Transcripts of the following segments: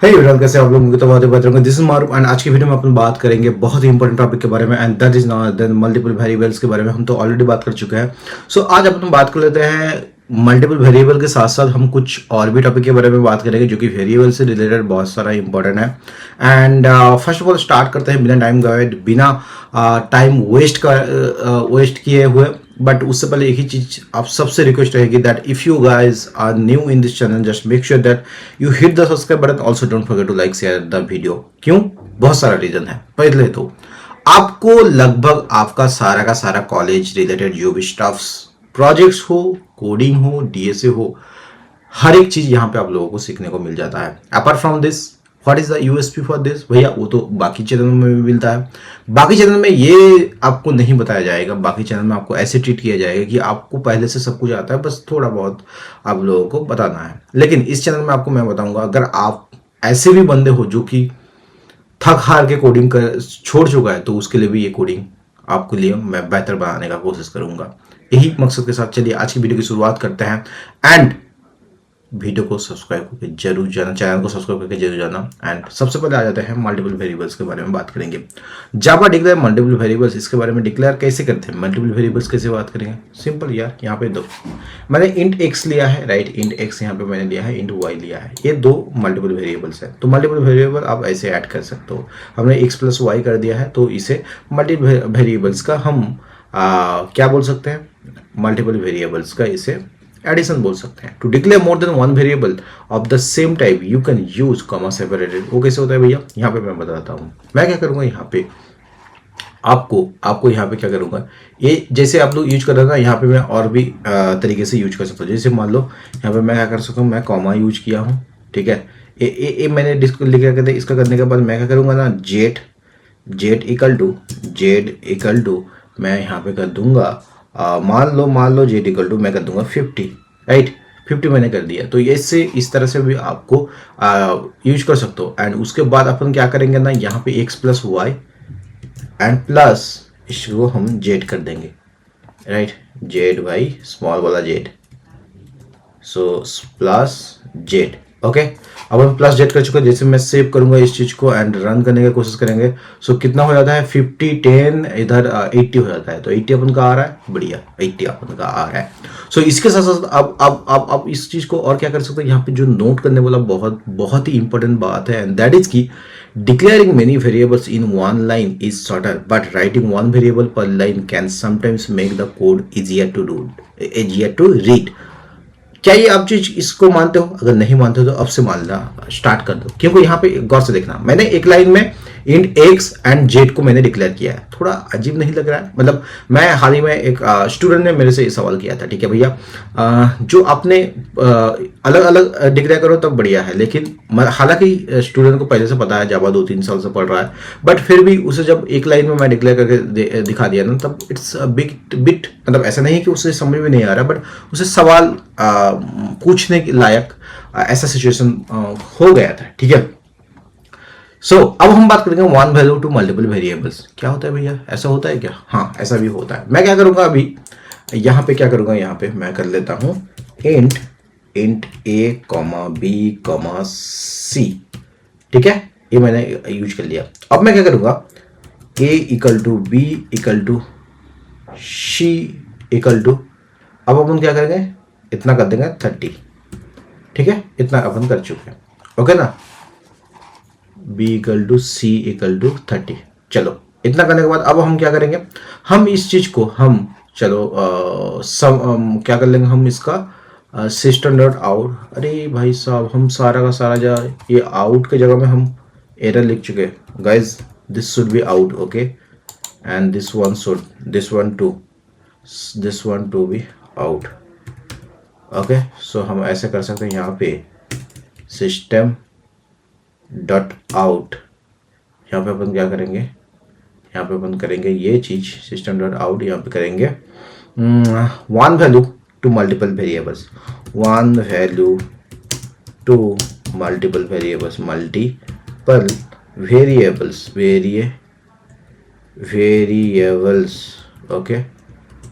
Hey everyone, कैसे आप लोग? मुझे तो बहुत बेहतर होंगे। दिस इज मारूफ एंड आज की वीडियो में अपन बात करेंगे बहुत ही इंपॉर्टेंट टॉपिक के बारे में and that is not then multiple variables के बारे में। हम तो ऑलरेडी बात कर चुके हैं। सो आज अपन बात कर लेते हैं मल्टीपल वेरिएबल के साथ साथ हम कुछ और भी टॉपिक के बारे में बात करेंगे जो कि वेरिएबल से रिलेटेड बहुत सारा इंपॉर्टेंट है। And first of all start करते हैं बिना टाइम गवाए, बिना टाइम वेस्ट किए हुए। बट उससे पहले एक ही चीज आप सबसे रिक्वेस्ट रहेगी that if you guys are new in this channel, just make sure that you hit the subscribe button. Also don't forget to like share the video. क्यों? बहुत सारा रीजन है। पहले तो आपको लगभग आपका सारा का सारा कॉलेज रिलेटेड जो भी स्टफ्स, प्रोजेक्ट्स हो, कोडिंग हो, डीएसए हो, हर एक चीज यहाँ पे आप लोगों को सीखने को मिल जाता है। Apart from this, what is the USP for this? भैया वो तो बाकी चैनल में भी मिलता है। बाकी चैनल में ये आपको नहीं बताया जाएगा। बाकी चैनल में आपको ऐसे ट्रीट किया जाएगा कि आपको पहले से सब कुछ आता है, बस थोड़ा बहुत आप लोगों को बताना है। लेकिन इस चैनल में आपको मैं बताऊंगा, अगर आप ऐसे भी बंदे हो जो कि थक हार के कोडिंग कर छोड़ चुका है, तो उसके लिए भी ये कोडिंग आपके लिए मैं बेहतर बनाने का कोशिश करूंगा। यही मकसद के साथ चलिए आज की वीडियो की शुरुआत करते हैं। एंड वीडियो को सब्सक्राइब करके जरूर जाना, चैनल को सब्सक्राइब करके जरूर जाना। एंड सबसे पहले आ जाते हैं मल्टीपल वेरिएबल्स के बारे में बात करेंगे। जावा डिक्लेयर मल्टीपल वेरिएबल्स, इसके बारे में डिक्लेयर कैसे करते हैं, मल्टीपल वेरिएबल्स कैसे बात करेंगे। सिंपल यार, यहाँ पे दो मैंने इंट एक्स लिया है, राइट। इंट एक्स यहाँ पे मैंने लिया है, इंट वाई लिया है। ये दो मल्टीपल वेरिएबल्स है। तो मल्टीपल वेरिएबल आप ऐसे ऐड कर सकते हो। हमने एक्स प्लस वाई कर दिया है, तो इसे मल्टीपल वेरिएबल्स का हम क्या बोल सकते हैं, मल्टीपल वेरिएबल्स का इसे एडिशन बोल सकते हैं। To declare more than one variable of the same type you can use comma separated. वो कैसे होता है भैया, यहाँ पे मैं बताता हूँ। मैं क्या करूंगा, यहाँ पे आपको यहाँ पे क्या करूंगा, ये जैसे आप लोग यूज कर रहे हो ना, यहाँ पे मैं और भी तरीके से यूज कर सकता हूँ। जैसे मान लो यहाँ पे मैं क्या कर सकता हूँ, मैं कॉमा यूज किया हूँ, ठीक है। ये मैंने लिखा करते, इसका करने के बाद मैं क्या करूंगा ना, जेड इक्वल टू मैं यहाँ पे कर दूंगा, मान लो जेड इक्वल टू मैं कर दूंगा 50, राइट। 50 मैंने कर दिया। तो इससे इस तरह से भी आपको यूज कर सकते हो। एंड उसके बाद अपन क्या करेंगे ना, यहाँ पे X plus Y and plus इसको हम जेड कर देंगे, राइट। जेड वाई स्मॉल वाला Z, so plus Z, okay. अब हम प्लस जेड कर चुके हैं। जैसे मैं सेव करूंगा इस चीज को एंड रन करने की कोशिश करेंगे, सो कितना हो जाता है 50 10 इधर 80 हो जाता है। तो 80 अपन का आ रहा है, बढ़िया 80 अपन का आ रहा है। सो इसके साथ साथ अब इस चीज को और क्या कर सकते हैं, यहाँ पे जो नोट करने वाला बहुत ही इंपॉर्टेंट बात है, एंड दैट इज की declaring many variables in one line is shorter, but writing one variable per line can sometimes make the code easier to read। क्या ये आप चीज इसको मानते हो? अगर नहीं मानते हो तो अब से मानना स्टार्ट कर दो, क्योंकि यहाँ पे गौर से देखना, मैंने एक लाइन में इंट एक्स एंड जेड को मैंने डिक्लेयर किया है। थोड़ा अजीब नहीं लग रहा है? मतलब मैं हाल ही में एक स्टूडेंट ने मेरे से ये सवाल किया था, ठीक है भैया, जो आपने अलग अलग डिक्लेयर करो तब बढ़िया है, लेकिन हालांकि स्टूडेंट को पहले से पता है, जावा 2-3 साल से पढ़ रहा है, बट फिर भी उसे जब एक लाइन में मैं डिक्लेयर करके दिखा दिया ना, तब इट्स बिट मतलब ऐसा नहीं है कि उसे समझ में नहीं आ रहा, बट उसे सवाल पूछने के लायक ऐसा सिचुएशन हो गया था, ठीक है। सो अब हम बात करेंगे one value to multiple variables. क्या होता है भैया, ऐसा होता है क्या? हाँ, ऐसा भी होता है। मैं क्या करूंगा अभी यहाँ पे, क्या करूंगा यहाँ पे मैं कर लेता हूँ int A comma B comma सी, ठीक है। ये मैंने यूज कर लिया। अब मैं क्या करूंगा, A equal to B equal to C equal to, अब अपन क्या करेंगे, इतना कर देंगे 30, ठीक है। इतना अपन कर चुके हैं, ओके ना। b equal to C equal to 30। चलो, इतना करने के बाद अब हम क्या करेंगे, हम इस चीज को हम चलो क्या कर लेंगे, हम इसका सिस्टम डॉट आउट, अरे भाई साहब हम सारा का सारा जो ये आउट के जगह में हम एरर लिख चुके हैं guys. This should be out, okay, and this one to be out, okay. So हम ऐसे कर सकते हैं, यहाँ पे सिस्टम डॉट आउट, यहाँ पे अपन क्या करेंगे, यहाँ पे अपन करेंगे ये चीज सिस्टम डॉट आउट, यहाँ पे करेंगे one value to multiple variables, one value to multiple variables, okay.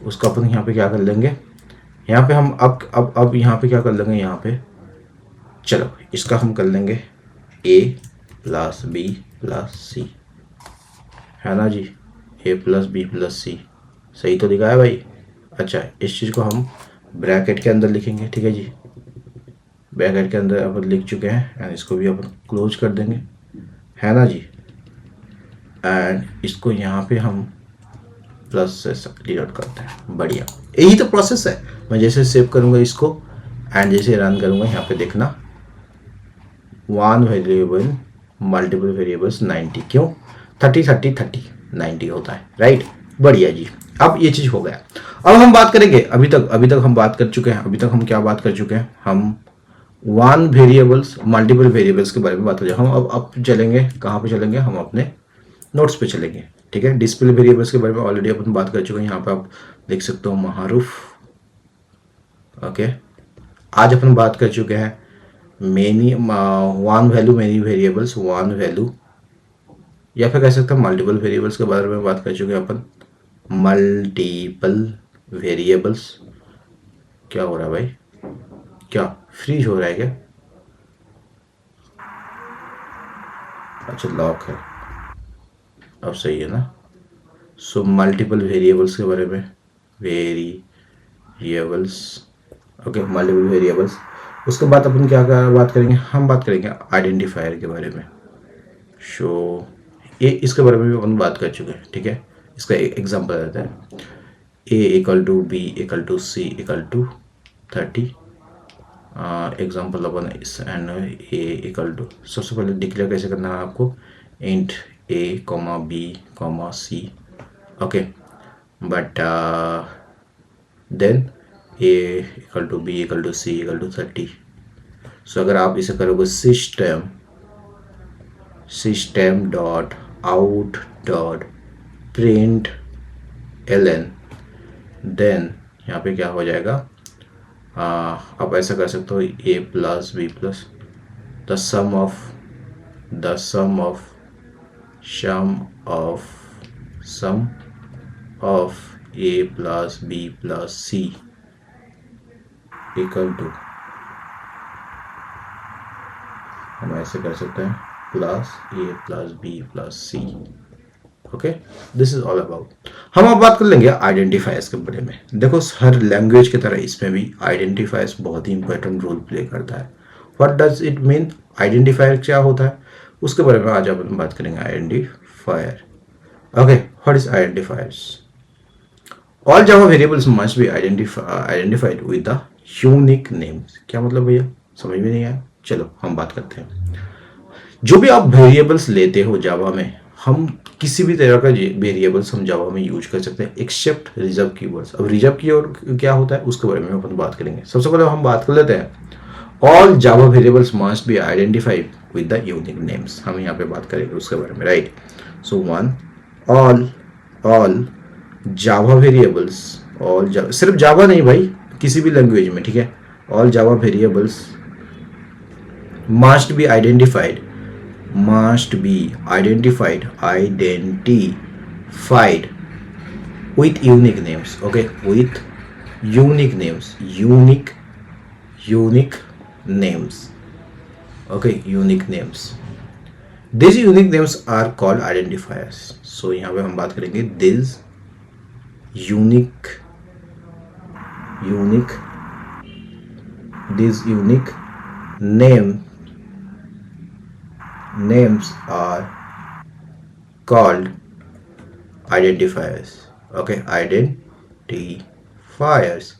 उसका अपन यहाँ पे क्या कर लेंगे, यहाँ पे हम अब यहाँ पे क्या कर लेंगे, यहाँ पे चलो इसका हम कर लेंगे ए प्लस बी प्लस सी, है ना जी, ए प्लस बी प्लस सी, सही तो लिखा है भाई। अच्छा, इस चीज़ को हम ब्रैकेट के अंदर लिखेंगे, ठीक है जी, ब्रैकेट के अंदर अपन लिख चुके हैं एंड इसको भी अपन क्लोज कर देंगे, है ना जी। एंड इसको यहाँ पे हम प्लस से डिनोट करते हैं, बढ़िया, यही तो प्रोसेस है। मैं जैसे सेव करूँगा इसको एंड जैसे रन करूँगा, यहाँ पे देखना वन वेरिएबल मल्टीपल वेरिएबल्स 90, क्यों 30 30 30 90 होता है, राइट, बढ़िया जी। अब ये चीज़ हो गया। अब हम बात करेंगे, अभी तक हम बात कर चुके हैं, अभी तक हम क्या बात कर चुके हैं, हम वन वेरिएबल्स मल्टीपल वेरिएबल्स के बारे में बात हो जाए। हम अब चलेंगे कहाँ पे चलेंगे, हम अपने नोट्स पे चलेंगे, ठीक है। डिस्प्ले वेरिएबल्स के बारे में ऑलरेडी अपन बात कर चुके हैं, यहाँ पे आप देख सकते हो महारूफ, ओके। आज अपन बात कर चुके हैं many one value many variables, one value, या फिर कह सकते हैं मल्टीपल वेरिएबल्स के बारे में बात कर चुके हैं अपन, मल्टीपल वेरिएबल्स। क्या हो रहा है भाई, क्या फ्रीज हो रहा है क्या? अच्छा लॉक है, अब सही है ना। सो मल्टीपल वेरिएबल्स के बारे में, वेरिएबल्स, ओके, मल्टीपल वेरिएबल्स। उसके बाद अपन क्या बात करेंगे, हम बात करेंगे आइडेंटिफायर के बारे में। सो ये इसके बारे में भी अपन बात कर चुके हैं, ठीक है। इसका एक एग्जांपल रहता है A equal to B equal to C equal to 30। Example अपन इस एंड ए इक्वल टू, सबसे पहले डिक्लेयर कैसे करना है आपको, int A comma B comma C, okay, but then A equal to B equal to C equal to 30। So अगर आप इसे करोगे system dot out dot print ln, then यहाँ पे क्या हो जाएगा, आप ऐसा कर सकते हो A plus B plus the sum of A plus B plus C equal to, हम ऐसे कर सकते हैं plus A plus B plus C, okay, this is all about. हम अब बात कर लेंगे आइडेंटिफायर्स के बारे में। देखो हर लैंग्वेज की तरह इसमें भी आइडेंटिफायर्स बहुत ही इंपॉर्टेंट रोल प्ले करता है। What does it mean, identifier क्या होता है, उसके बारे में आज अपन बात करेंगे। Identifier, okay, what is identifiers? All Java variables must be identified with the unique names. क्या मतलब भैया, समझ में नहीं आया, चलो हम बात करते हैं। जो भी आप वेरिएबल्स लेते हो जावा में, हम किसी भी तरह का वेरिएबल्स हम जावा में यूज कर सकते हैं एक्सेप्ट रिजर्व कीवर्ड्स। अब रिजर्व कीवर्ड क्या होता है उसके बारे में अपन बात करेंगे। सबसे पहले हम बात कर लेते हैं all Java variables must be identified with the unique names. हम यहाँ पे बात करेंगे उसके बारे में, right. So one, all Java variables, सिर्फ जावा नहीं भाई, किसी भी लैंग्वेज में, ठीक है। All Java variables must be identified with unique names, okay, with unique names, unique names, okay, unique names. These unique names are called identifiers. So यहाँ पे हम बात करेंगे these unique names are called identifiers, okay, identifiers.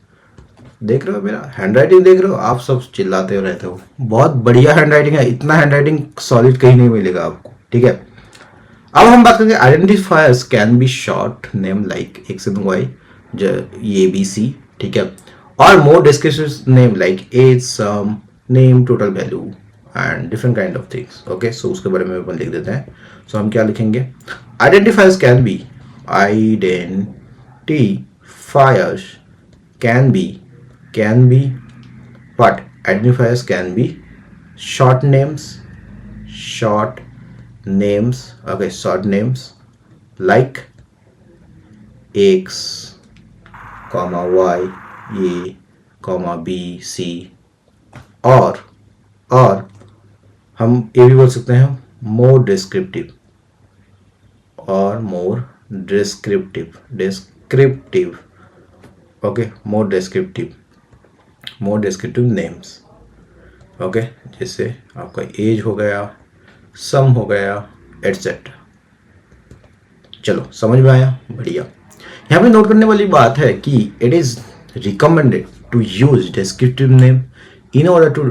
देख रहे हो मेरा handwriting, देख रहे हो आप, सब चिल्लाते रहते हो, बहुत बढ़िया हैंडराइटिंग है, इतना हैंडराइटिंग सॉलिड कहीं नहीं मिलेगा आपको, ठीक है। अब हम बात करेंगे identifiers can be short name like XY, ABC, ठीक है, और more descriptive name like age, sum, name, total value and different kind of things, okay. So उसके बारे में अपन लिख देते हैं। सो हम क्या लिखेंगे, identifiers can B what identifiers can be short names, okay, short names like X, Y, A, B, C, or हम ये भी बोल सकते हैं मोर डिस्क्रिप्टिव और मोर डिस्क्रिप्टिव ओके, मोर डिस्क्रिप्टिव नेम्स ओके, जैसे आपका एज हो गया, सम हो गया, एटसेट्रा। चलो समझ में आया, बढ़िया। यहाँ पे नोट करने वाली बात है कि it is recommended to use descriptive name in order to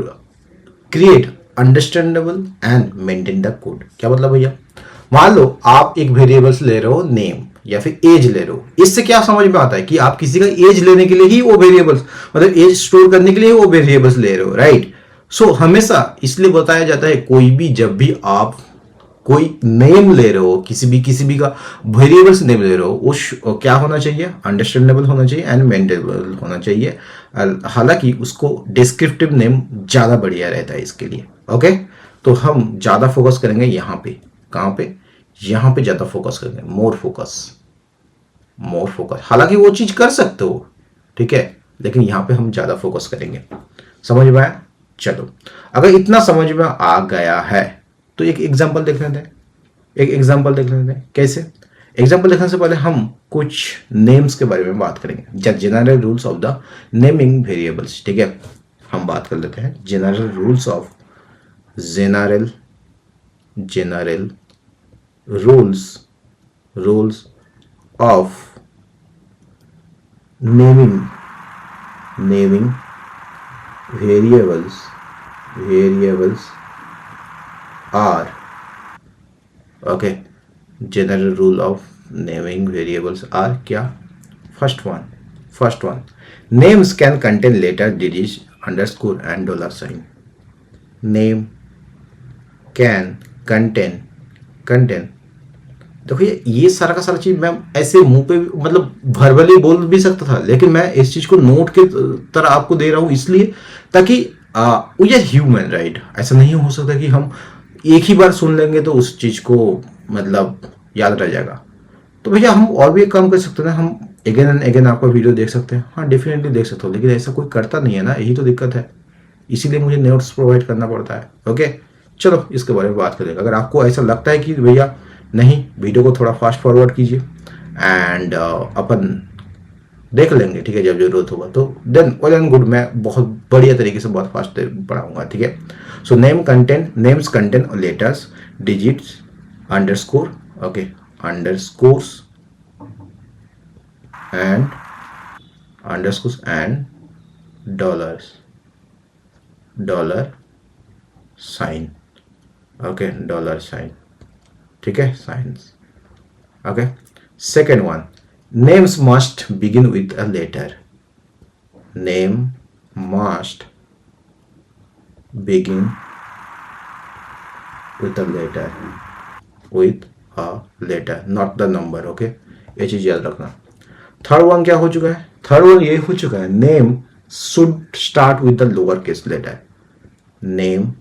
create understandable and maintain the code. क्या मतलब भैया, मान लो आप एक वेरिएबल्स ले रहे हो नेम या फिर एज ले रहे हो, इससे क्या समझ में आता है कि आप किसी का एज लेने के लिए ही वो वेरिएबल्स, मतलब एज स्टोर करने के लिए वो वेरिएबल्स ले रहे हो, राइट। सो हमेशा इसलिए बताया जाता है, कोई भी जब भी आप कोई नेम ले रहे हो, किसी भी का वेरिएबल्स नेम ले रहे हो, वो क्या होना चाहिए, अंडरस्टैंडेबल होना चाहिए एंड मेंटेनेबल होना चाहिए। हालांकि उसको डिस्क्रिप्टिव नेम ज्यादा बढ़िया रहता है इसके लिए। ओके, तो हम ज्यादा फोकस करेंगे यहाँ पे, कहाँ पे, यहाँ पे ज्यादा फोकस करेंगे, मोर फोकस। हालांकि वो चीज कर सकते हो, ठीक है, लेकिन यहाँ पे हम ज्यादा फोकस करेंगे। समझ में आया? चलो, अगर इतना समझ में आ गया है तो एक एग्जांपल देख लेते हैं। कैसे? एग्जांपल देखने से पहले हम कुछ नेम्स के बारे में बात करेंगे, general rules of the naming variables. ठीक है, हम बात कर लेते हैं general rules of rules of naming variables are okay. General rule of naming variables are क्या? First one, names can contain letter, digits, underscore and dollar sign. Name can contain देखो ये सारा का सारा चीज मैं ऐसे मुंह पे मतलब वर्बली बोल भी सकता था, लेकिन मैं इस चीज को नोट के तरह आपको दे रहा हूं इसलिए ताकि वी आर ह्यूमन, राइट। ऐसा नहीं हो सकता कि हम एक ही बार सुन लेंगे तो उस चीज को मतलब याद रह जाएगा। तो भैया हम और भी एक काम कर सकते हैं, हम अगेन एंड अगेन आपका वीडियो देख सकते हैं। हाँ डेफिनेटली देख सकते हो, लेकिन ऐसा कोई करता नहीं है ना, यही तो दिक्कत है, इसीलिए मुझे नोट्स प्रोवाइड करना पड़ता है। ओके, चलो इसके बारे में बात करेंगे। अगर आपको ऐसा लगता है कि भैया नहीं, वीडियो को थोड़ा फास्ट फॉरवर्ड कीजिए एंड अपन देख लेंगे, ठीक है, जब जरूरत होगा तो देन वेल एंड गुड, मैं बहुत बढ़िया तरीके से बहुत फास्ट पढ़ाऊंगा, ठीक है। So names contain letters, digits, underscore okay, underscores and dollar sign okay, dollar sign, ठीक है, signs okay. Second one, names must begin with a letter. Name must begin with a letter not the number okay, ये चीज याद रखना। Third one क्या हो चुका है? थर्ड वन ये हो चुका है, name should start with the lower case letter. Name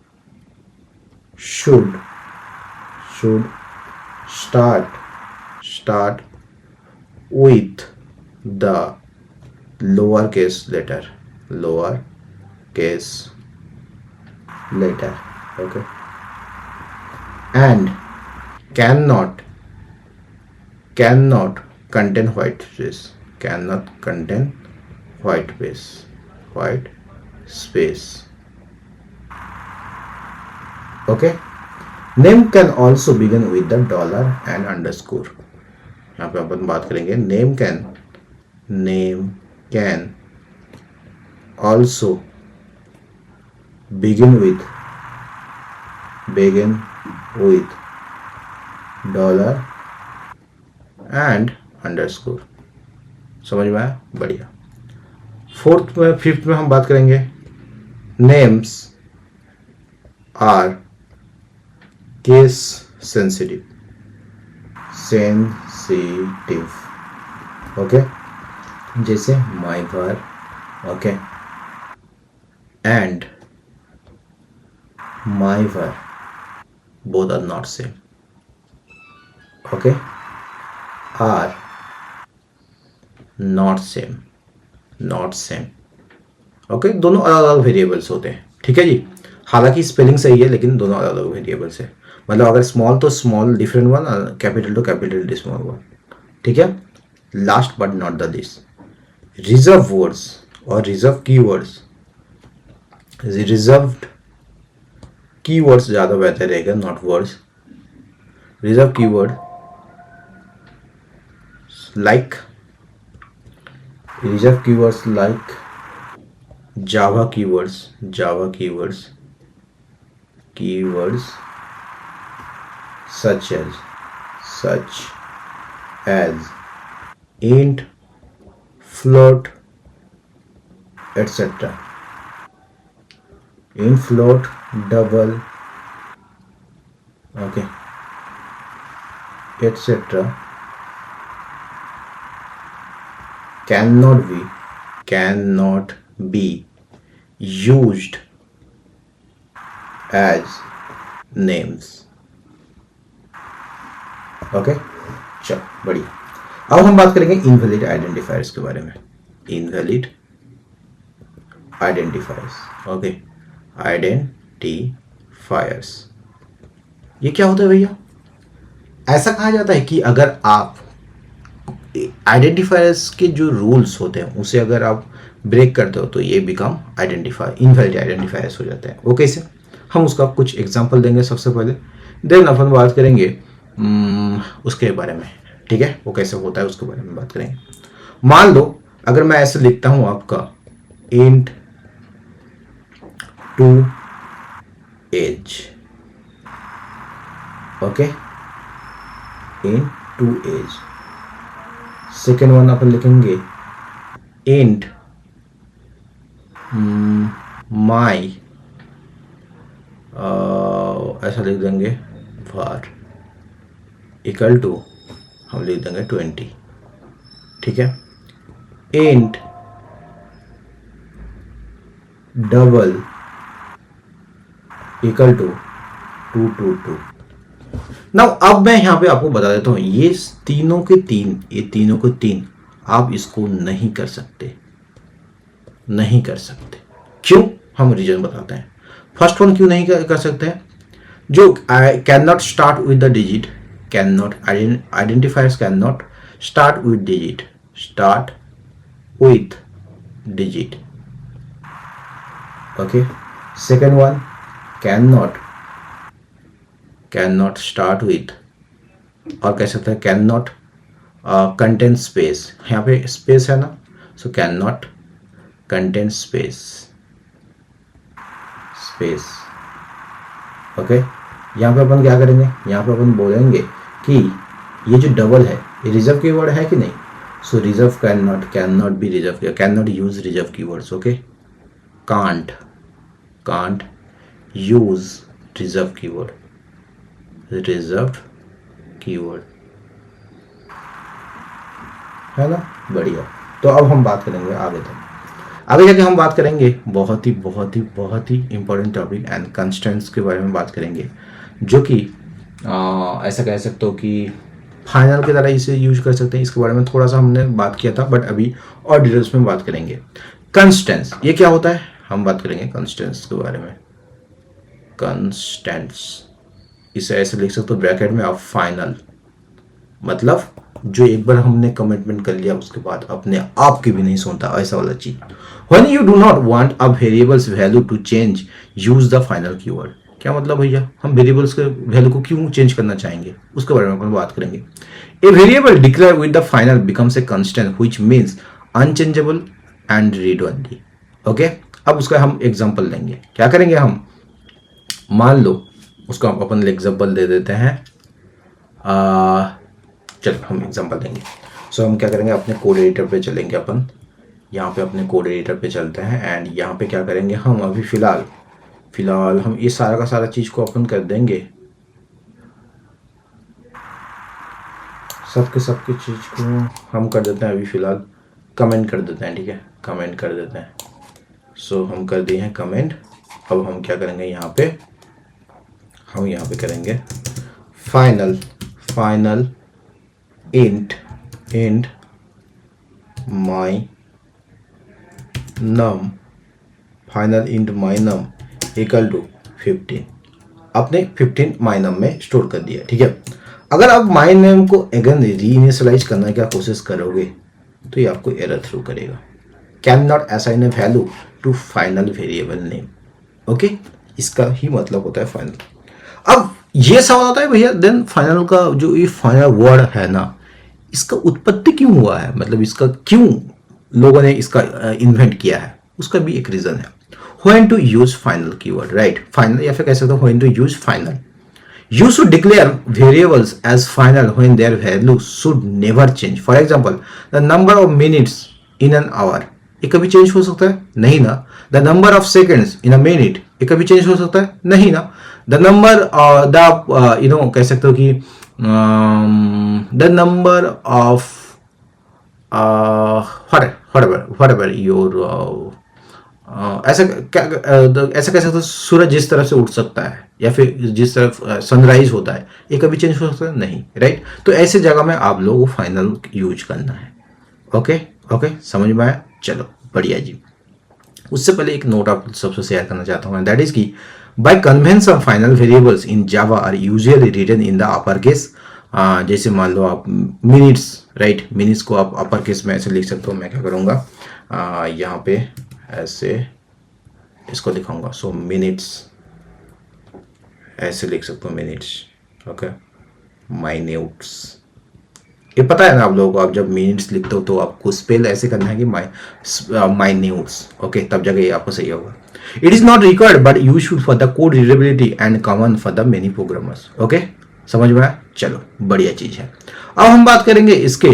should start with the lower case letter okay, and cannot contain white space okay. Name can also begin with the dollar and underscore. यहाँ पे अपन बात करेंगे name can also begin with dollar and underscore. समझ में आया? बढ़िया। Fifth में हम बात करेंगे names are case sensitive okay, जैसे my var okay and my var both are not same okay, are not same okay, दोनों अलग अलग वेरिएबल्स होते हैं, ठीक है जी। हालांकि स्पेलिंग सही है लेकिन दोनों अलग अलग वेरिएबल्स है। मतलब अगर स्मॉल तो स्मॉल डिफरेंट वन, कैपिटल तो कैपिटल स्मॉल वन, ठीक है। Last but not the least, reserve words और रिजर्व कीवर्ड्स। रिजर्व्ड कीवर्ड्स ज़्यादा बेहतर रहेगा, not words. Reserve keyword like, reserve keywords like Java keywords, Java keywords, keywords such as int, float, etc. int, float, double, okay, etc. cannot be used as names. Okay, चलो बढ़िया। अब हम बात करेंगे invalid identifiers के बारे में। Invalid identifiers, okay, identifiers ये क्या होता है भैया? ऐसा कहा जाता है कि अगर आप आइडेंटिफायर्स के जो रूल्स होते हैं उसे अगर आप ब्रेक करते हो तो ये बिकम इनवैलिड आइडेंटिफायर्स हो जाते हैं। वो कैसे? हम उसका कुछ एग्जांपल देंगे सबसे पहले, देन अपन बात करेंगे उसके बारे में, ठीक है, वो कैसे होता है उसके बारे में बात करेंगे। मान लो अगर मैं ऐसे लिखता हूं आपका int to age, okay, int to age। Second one अपन लिखेंगे int my, ऐसा लिख देंगे var इक्वल टू, हम लिख देंगे 20, ठीक है। int double equal to 222। Now अब मैं यहां पे आपको बता देता हूं, ये तीनों के तीन आप इसको नहीं कर सकते, नहीं कर सकते। क्यों? हम रीजन बताते हैं। फर्स्ट वन क्यों नहीं कर सकते हैं? जो can not start with the digit, can not, identifiers can not start with digit, start with digit, okay. Second one can not start with, और कह सकते हैं कैन नॉट कंटेन स्पेस, यहाँ पे स्पेस है ना, so can not contain space, okay. यहाँ पे अपन क्या करेंगे, यहाँ पे अपन बोलेंगे कि ये जो डबल है ये रिजर्व कीवर्ड है कि नहीं, so reserve can not be reserve, can not use reserve keywords, okay. Can't use reserve keyword, है ना, बढ़िया। तो अब हम बात करेंगे आगे जाके हम बात करेंगे बहुत ही इंपॉर्टेंट टॉपिक एंड कंस्ट्रेंट्स के बारे में बात करेंगे, जो कि ऐसा कह सकते हो कि फाइनल की तरह इसे यूज कर सकते हैं। इसके बारे में थोड़ा सा हमने बात किया था, बट अभी और डिटेल्स में बात करेंगे। कंस्टेंट्स ये क्या होता है, हम बात करेंगे कंस्टेंट्स के बारे में। कंस्टेंट्स इसे ऐसे लिख सकते हो ब्रैकेट में आप फाइनल, मतलब जो एक बार हमने कमिटमेंट कर लिया उसके बाद अपने आप की भी नहीं सुनता, ऐसा वाला चीज। When you do not want a variable's value to change, use the final keyword. क्या मतलब भैया, हम वेरिएबल्स के वैल्यू को क्यों चेंज करना चाहेंगे, उसके बारे में अपन बात करेंगे। A variable declare with the final becomes a constant which means unchangeable and read only, okay. अब उसका हम एग्जांपल देंगे। क्या करेंगे हम, मान लो उसका अपन एग्जांपल दे देते हैं, चलो हम एग्जांपल देंगे। सो हम क्या करेंगे, अपने कोड एडिटर पे चलेंगे अपन, यहाँ पे अपने कोड एडिटर पे चलते हैं एंड यहाँ पे क्या करेंगे हम, अभी फिलहाल हम ये सारा का सारा चीज़ को अपन कर देंगे, सबके चीज़ को हम कर देते हैं अभी फिलहाल कमेंट कर देते हैं, ठीक है, कमेंट कर देते हैं। सो हम कर दिए हैं कमेंट। अब हम क्या करेंगे, यहाँ पे हम यहाँ पे करेंगे final int my num, final int my num equal to 15, आपने 15 माई नेम में स्टोर कर दिया, ठीक है। अगर आप माई नेम को अगेन री इनिशियलाइज करने की कोशिश करोगे तो ये आपको एरर थ्रू करेगा, can not assign a value to final variable name. Okay, इसका ही मतलब होता है फाइनल। अब ये सवाल आता है भैया देन फाइनल का जो ये फाइनल वर्ड है ना, इसका उत्पत्ति क्यों हुआ है, मतलब इसका क्यों लोगों ने इसका इन्वेंट किया है, उसका भी एक रीजन है। When to use final keyword, right, final या फिर कह सकते हो when to use final. You should declare variables as final when their value should never change. For example, the number of minutes in an hour, ये कभी change हो सकता है? नहीं ना। The number of seconds in a minute, ये कभी change हो सकता है? नहीं ना। The number, कह सकते हो कि the number of whatever your ऐसा कह सकते हो सूरज जिस तरफ से उठ सकता है या फिर जिस तरफ सनराइज होता है, ये कभी चेंज हो सकता है? नहीं, राइट। तो ऐसे जगह में आप लोगों को फाइनल यूज करना है। ओके, समझ में आया? चलो बढ़िया जी। उससे पहले एक नोट आप सबसे शेयर करना चाहता हूँ, दैट इज की by convention final variables in Java are usually written in the upper case. जैसे मान लो आप मिनट्स, राइट, मिनट्स को आप अपर केस में ऐसे लिख सकते हो। मैं क्या करूँगा, यहाँ पे ऐसे इसको लिखाऊंगा, सो मिनट्स ऐसे लिख सकते हो, मिनट्स। ओके, माइन्यूट्स, ये पता है ना आप लोगों को, आप जब मिनट्स लिखते हो तो आपको स्पेल ऐसे करना है कि माइन्यूट्स। ओके, तब जगह ये आपको सही होगा। It is not required but useful for the code readability and common for the many programmers. Okay, समझ में आया? चलो बढ़िया चीज है। अब हम बात करेंगे इसके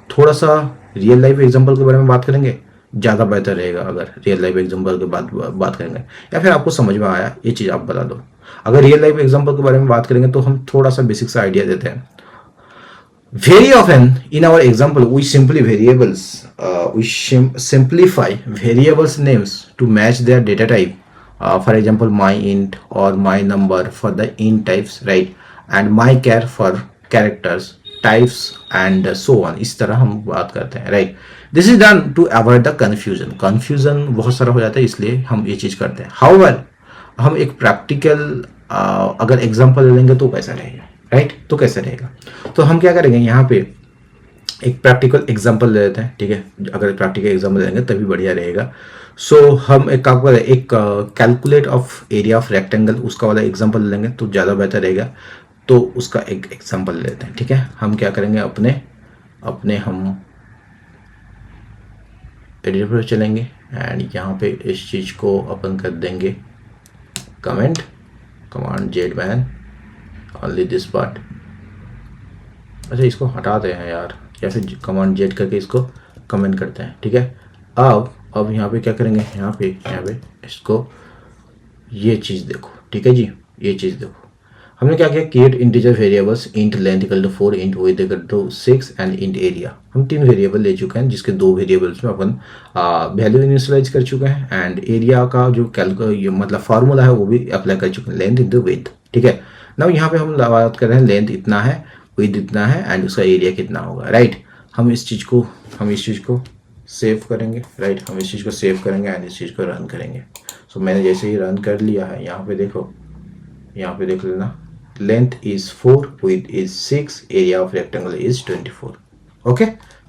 थोड़ा सा रियल लाइफ एग्जाम्पल के बारे में बात करेंगे, ज़्यादा बेहतर रहेगा अगर रियल लाइफ एग्जांपल के बाद बात करेंगे, या फिर आपको समझ में आया ये चीज़ आप बता दो। अगर रियल लाइफ एग्जांपल के बारे में बात करेंगे तो हम थोड़ा सा बेसिक सा आइडिया देते हैं। Very often in our example we simplify variables names to match their data type, for example my int और my number for the int types, right, and my char for characters types and so on. इस तरह हम बात करते हैं, right. This is done to avoid the confusion बहुत सारा हो जाता है, इसलिए हम ये चीज़ करते हैं। हाउएवर हम एक प्रैक्टिकल अगर एग्जांपल लेंगे तो कैसा रहेगा, राइट, तो कैसे रहेगा, तो हम क्या करेंगे, यहाँ पे एक प्रैक्टिकल एग्जांपल ले लेते हैं, ठीक है। अगर प्रैक्टिकल एग्जांपल लेंगे तभी बढ़िया रहेगा। सो हम एक काम करें, एक calculate of area of rectangle, उसका वाला एग्जांपल लेंगे तो ज़्यादा बेहतर रहेगा। तो उसका एक एग्जांपल लेते हैं, ठीक है। हम क्या करेंगे, अपने हम एडिटर पर चलेंगे एंड यहाँ पे इस चीज़ को अपन कर देंगे command Z man only this part. अच्छा, इसको हटाते हैं यार, या फिर कमांड जेड करके इसको कमेंट करते हैं, ठीक है। अब यहाँ पे क्या करेंगे, यहाँ पे इसको ये चीज़ देखो, ठीक है जी, ये चीज़ देखो। हमने क्या किया, create integer variables int length equal to 4, int width equal to 6 and int area. हम 3 वेरिएबल ले चुके हैं, जिसके 2 वेरिएबल्स में अपन वैल्यू इनिशियलाइज कर चुके हैं एंड एरिया का जो मतलब फार्मूला है वो भी अप्लाई कर चुके हैं, लेंथ इंटू विड्थ, ठीक है। नाउ यहाँ पे हम बात कर रहे हैं लेंथ इतना है, विड्थ इतना है एंड उसका एरिया कितना होगा, राइट। हम इस चीज़ को सेव करेंगे, राइट, हम इस चीज़ को सेव करेंगे एंड इस चीज़ को रन करेंगे। सो मैंने जैसे ही रन कर लिया है, यहाँ पे देखो, यहाँ पे देख लेना, length is 4, width is 6, area of rectangle is 24। Okay,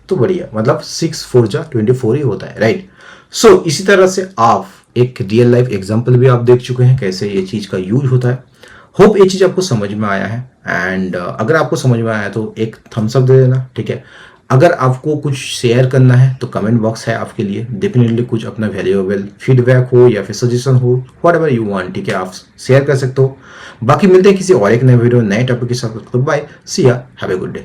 तो बढ़िया, मतलब 6 4 जा 24 ही होता है, राइट। सो इसी तरह से आप एक रियल लाइफ एग्जांपल भी आप देख चुके हैं कैसे ये चीज़ का यूज होता है। होप ये चीज़ आपको समझ में आया है एंड अगर आपको समझ में आया तो एक थम्स अप दे देना, ठीक है। अगर आपको कुछ शेयर करना है तो कमेंट बॉक्स है आपके लिए, डेफिनेटली कुछ अपना वैल्यूएबल फीडबैक हो या फिर सजेशन हो, व्हाटएवर यू वांट, ठीक है, आप शेयर कर सकते हो। बाकी मिलते हैं किसी और एक नए वीडियो नए टॉपिक के साथ। बाय, सी या, हैव ए गुड डे।